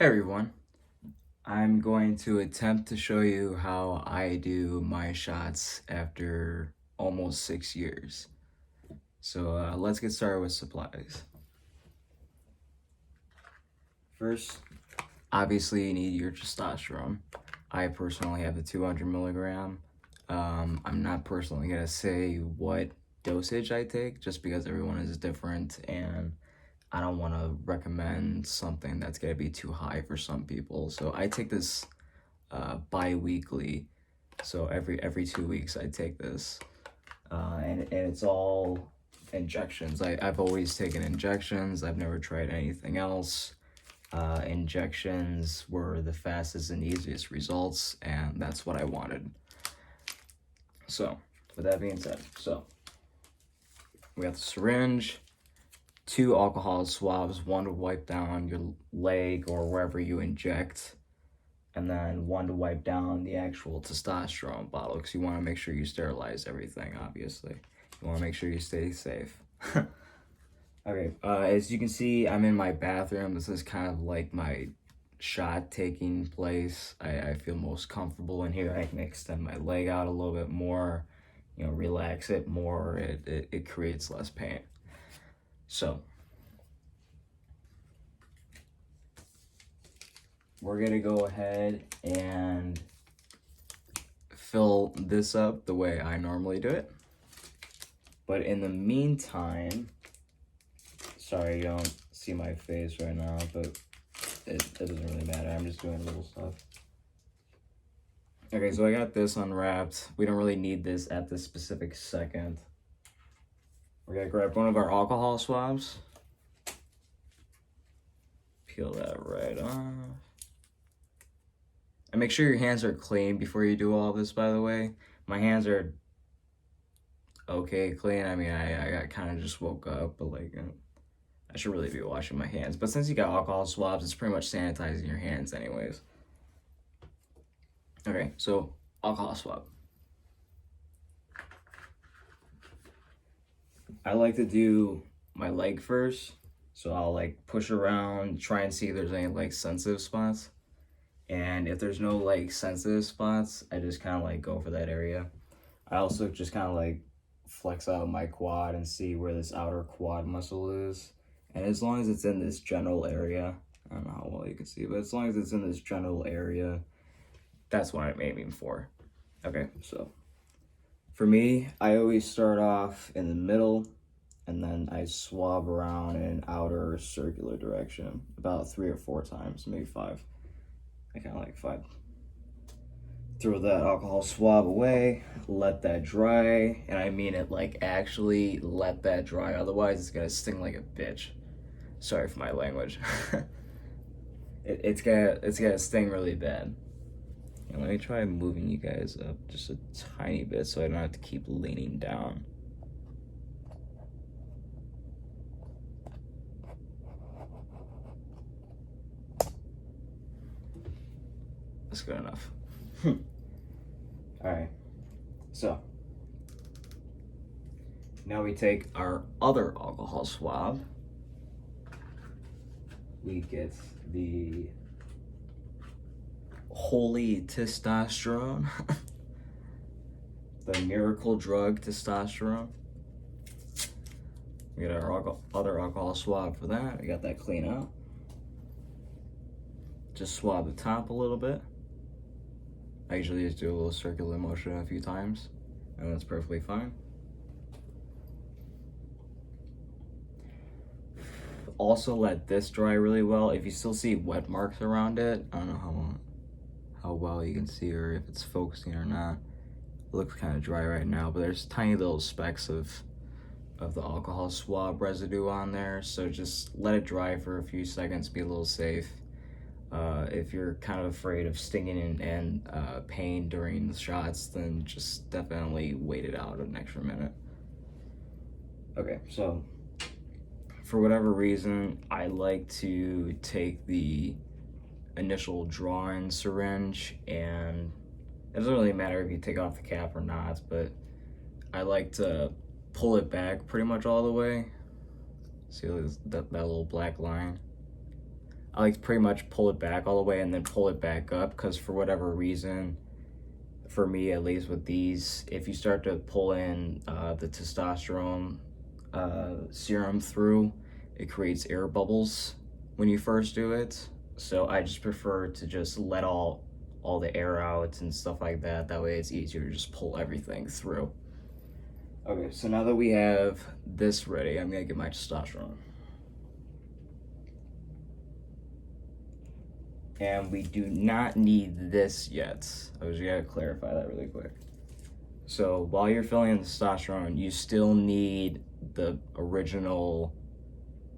Hey everyone, I'm going to attempt to show you how I do my shots after almost 6 years. So let's get started with supplies. First, obviously you need your testosterone. I personally have the 200 milligram. I'm not personally going to say what dosage I take just because everyone is different and I don't want to recommend something that's going to be too high for some people. So I take this bi-weekly, so every 2 weeks I take this, and it's all injections. I've always taken injections. I've never tried anything else. Injections were the fastest and easiest results, and that's what I wanted. So with that being said, so we got the syringe, 2 alcohol swabs, 1 to wipe down your leg or wherever you inject, and then 1 to wipe down the actual testosterone bottle, because you want to make sure you sterilize everything, obviously. You want to make sure you stay safe. Okay, as you can see, I'm in my bathroom. This is kind of like my shot taking place. I feel most comfortable in here. I can extend my leg out a little bit more, relax it more. It creates less pain. So we're gonna go ahead and fill this up the way I normally do it. But in the meantime, sorry you don't see my face right now, but it doesn't really matter. I'm just doing little stuff. Okay, so I got this unwrapped. We don't really need this at this specific second. We're gonna grab one of our alcohol swabs. Peel that right off. And make sure your hands are clean before you do all this, by the way. My hands are okay clean. I mean, I kind of just woke up, but I should really be washing my hands. But since you got alcohol swabs, it's pretty much sanitizing your hands anyways. Okay, so alcohol swab. I like to do my leg first. So I'll push around, try and see if there's any sensitive spots. And if there's no sensitive spots, I just kind of go for that area. I also just kind of flex out my quad and see where this outer quad muscle is. And as long as it's in this general area, I don't know how well you can see, but as long as it's in this general area, that's what I'm aiming for. Okay, so for me, I always start off in the middle and then I swab around in an outer circular direction about 3 or 4 times, maybe 5. I kind of like 5. Throw that alcohol swab away, let that dry, and I mean it actually let that dry, otherwise it's gonna sting like a bitch. Sorry for my language. It's gonna sting really bad. And let me try moving you guys up just a tiny bit so I don't have to keep leaning down. That's good enough. Alright, so now we take our other alcohol swab. We get the holy testosterone, the miracle drug testosterone. We got our other alcohol swab for that. We got that clean out. Just swab the top a little bit. I usually just do a little circular motion a few times, and that's perfectly fine. Also let this dry really well. If you still see wet marks around it, I don't know how well you can see or if it's focusing or not. It looks kind of dry right now, but there's tiny little specks of the alcohol swab residue on there, so just let it dry for a few seconds, be a little safe. If you're kind of afraid of stinging and pain during the shots, then just definitely wait it out an extra minute. Okay, so for whatever reason, I like to take the initial draw-in syringe, and it doesn't really matter if you take off the cap or not, but I like to pull it back pretty much all the way. See that little black line? I like to pretty much pull it back all the way and then pull it back up, because for whatever reason, for me at least with these, if you start to pull in the testosterone serum through, it creates air bubbles when you first do it. So I just prefer to just let all the air out and stuff like that. That way it's easier to just pull everything through. Okay, so now that we have this ready, I'm gonna get my testosterone. And we do not need this yet. I was gonna clarify that really quick. So while you're filling in the testosterone, you still need the original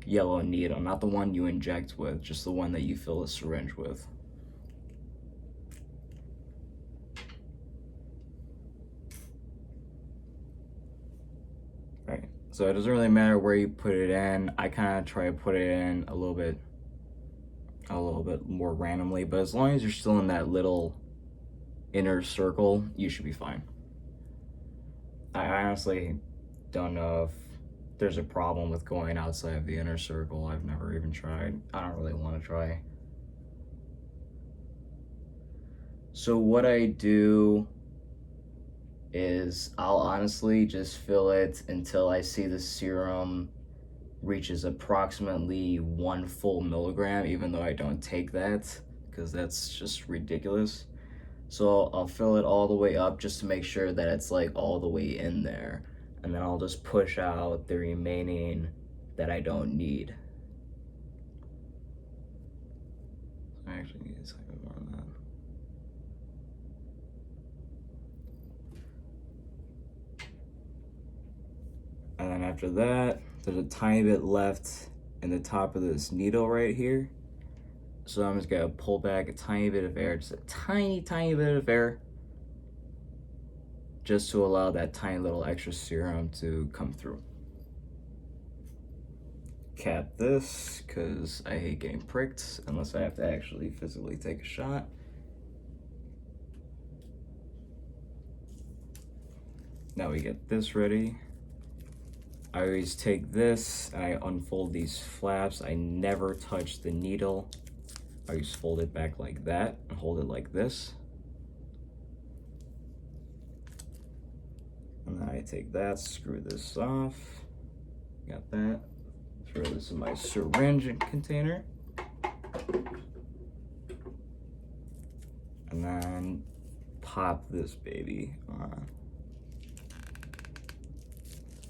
yellow needle, not the one you inject with, just the one that you fill the syringe with. Right, so it doesn't really matter where you put it in. I kind of try to put it in a little bit more randomly, but as long as you're still in that little inner circle, you should be fine. I honestly don't know if there's a problem with going outside of the inner circle. I've never even tried. I don't really want to try. So what I do is I'll honestly just fill it until I see the serum reaches approximately 1 full milligram, even though I don't take that because that's just ridiculous. So I'll fill it all the way up just to make sure that it's like all the way in there, and then I'll just push out the remaining that I don't need. I actually need a second more than that. And then after that, there's a tiny bit left in the top of this needle right here. So I'm just gonna pull back a tiny bit of air, just a tiny bit of air, just to allow that tiny little extra serum to come through. Cap this, because I hate getting pricked unless I have to actually physically take a shot. Now we get this ready. I always take this and I unfold these flaps. I never touch the needle. I just fold it back like that and hold it like this. And then I take that, screw this off. Got that. Throw this in my syringe container. And then pop this baby on.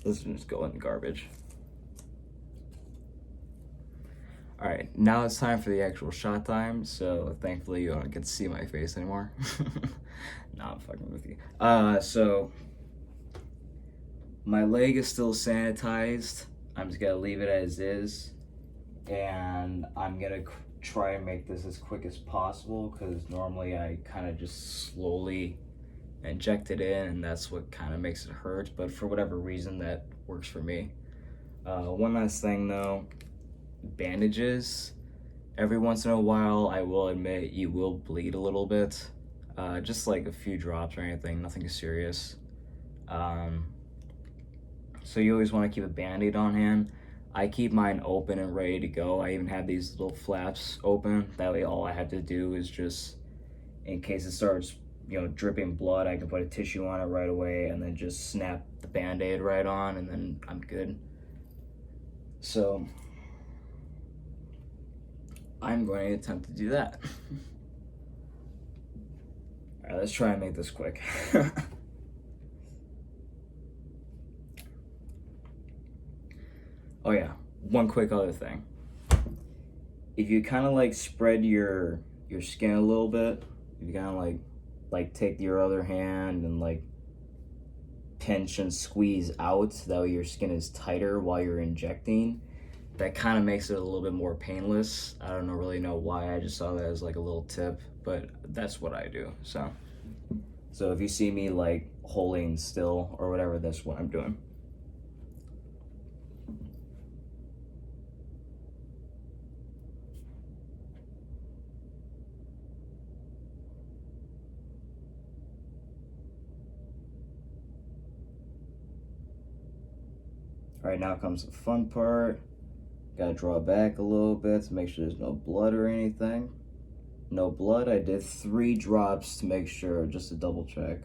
This can just go in the garbage. All right, now it's time for the actual shot time. So thankfully you don't get to see my face anymore. Nah, I'm fucking with you. So my leg is still sanitized. I'm just gonna leave it as is. And I'm gonna try and make this as quick as possible, because normally I kind of just slowly inject it in, and that's what kind of makes it hurt, but for whatever reason that works for me. One last thing though, bandages, every once in a while I will admit you will bleed a little bit, just like a few drops or anything, nothing serious. So you always want to keep a band-aid on hand. I keep mine open and ready to go. I even have these little flaps open, that way all I have to do is just, in case it starts dripping blood, I can put a tissue on it right away and then just snap the band-aid right on, and then I'm good. So I'm going to attempt to do that. All right, let's try and make this quick. Oh yeah, one quick other thing. If you kind of like spread your skin a little bit, if you kind of like take your other hand and like pinch and squeeze out, that way your skin is tighter while you're injecting, that kind of makes it a little bit more painless. I don't really know why, I just saw that as like a little tip, but that's what I do. So if you see me like holding still or whatever, that's what I'm doing. All right, now comes the fun part. Gotta draw back a little bit to make sure there's no blood or anything. No blood. I did 3 drops to make sure, just to double check,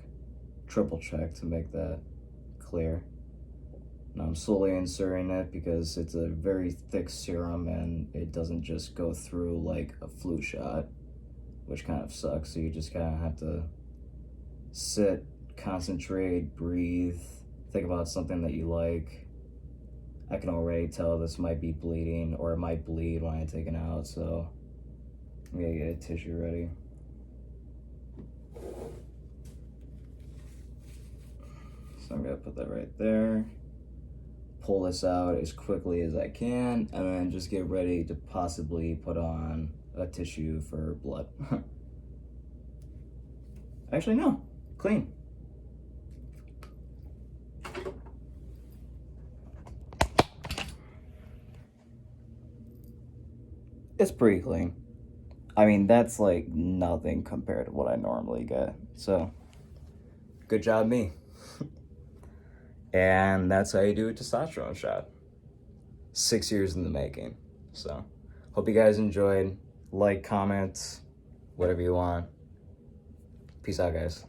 triple check to make that clear. Now I'm slowly inserting it because it's a very thick serum and it doesn't just go through like a flu shot, which kind of sucks. So you just kind of have to sit, concentrate, breathe, think about something that you like. I can already tell this might be bleeding, or it might bleed when I take it out, so I'm gonna get a tissue ready. So I'm gonna put that right there. Pull this out as quickly as I can, and then just get ready to possibly put on a tissue for blood. Actually, no, clean. It's pretty clean. I mean, that's like nothing compared to what I normally get. So, good job, me. And that's how you do a testosterone shot. 6 years in the making. So, hope you guys enjoyed. Like, comment, whatever you want. Peace out, guys.